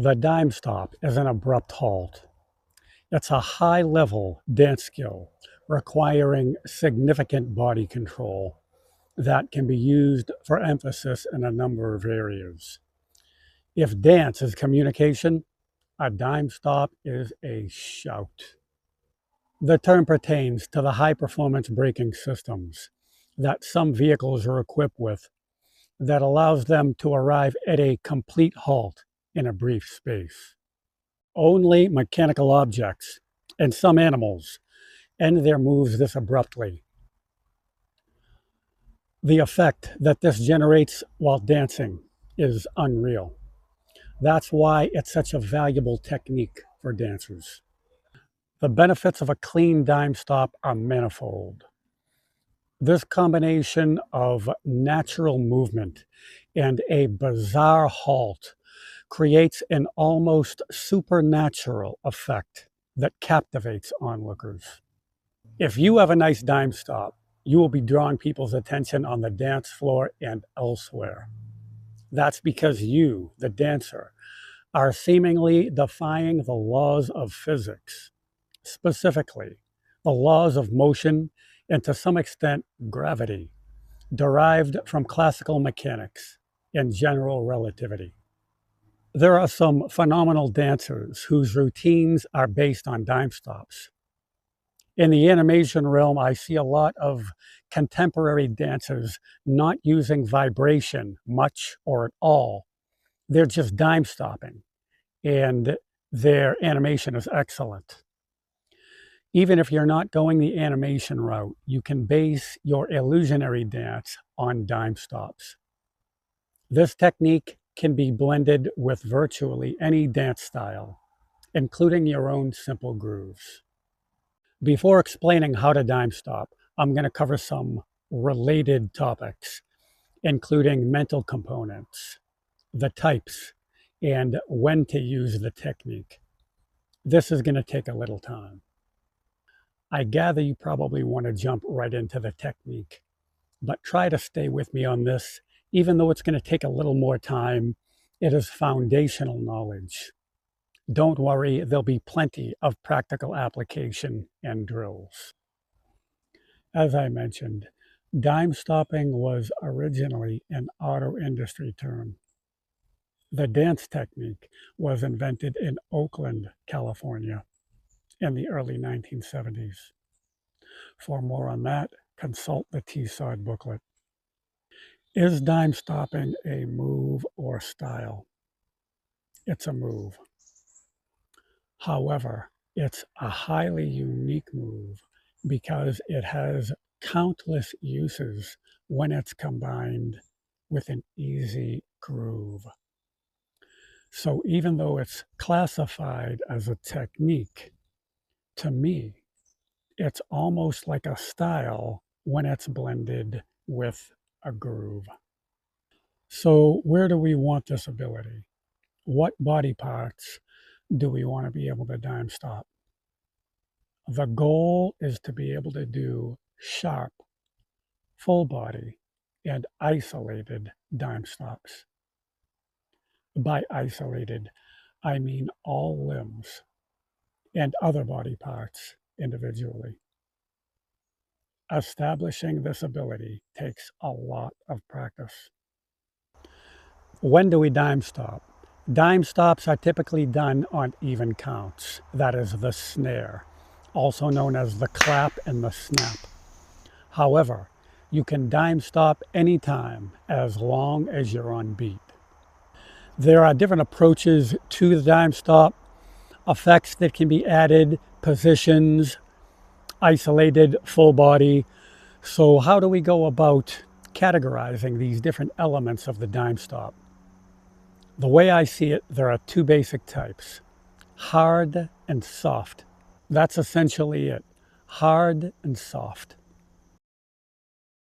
The dimestop is an abrupt halt. It's a high-level dance skill requiring significant body control that can be used for emphasis in a number of areas. If dance is communication, a dimestop is a shout. The term pertains to the high-performance braking systems that some vehicles are equipped with that allows them to arrive at a complete halt in a brief space. Only mechanical objects and some animals end their moves this abruptly. The effect that this generates while dancing is unreal. That's why it's such a valuable technique for dancers. The benefits of a clean dime stop are manifold. This combination of natural movement and a bizarre halt creates an almost supernatural effect that captivates onlookers. If you have a nice dime stop, you will be drawing people's attention on the dance floor and elsewhere. That's because you, the dancer, are seemingly defying the laws of physics, specifically the laws of motion and to some extent gravity, derived from classical mechanics and general relativity. There are some phenomenal dancers whose routines are based on dime stops. In the animation realm, I see a lot of contemporary dancers not using vibration much or at all. They're just dime stopping, and their animation is excellent. Even if you're not going the animation route, you can base your illusionary dance on dime stops. This technique can be blended with virtually any dance style, including your own simple grooves. Before explaining how to dime stop, I'm going to cover some related topics, including mental components, the types, and when to use the technique. This is going to take a little time. I gather you probably want to jump right into the technique, but try to stay with me on this. Even though it's going to take a little more time, it is foundational knowledge. Don't worry, there'll be plenty of practical application and drills. As I mentioned, dime stopping was originally an auto industry term. The dance technique was invented in Oakland, California in the early 1970s. For more on that, consult the T-SOD booklet. Is dime stopping a move or style? It's a move. However, it's a highly unique move because it has countless uses when it's combined with an easy groove. So even though it's classified as a technique, to me, it's almost like a style when it's blended with a groove. So where do we want this ability? What body parts do we want to be able to dime stop? The goal is to be able to do sharp, full body, and isolated dime stops. By isolated, I mean all limbs and other body parts individually. Establishing this ability takes a lot of practice. When do we dime stop? Dime stops are typically done on even counts. That is the snare, also known as the clap and the snap. However, you can dime stop anytime as long as you're on beat. There are different approaches to the dime stop, effects that can be added, positions, isolated, full body. So how do we go about categorizing these different elements of the dime stop? The way I see it, there are two basic types, hard and soft. That's essentially it, hard and soft.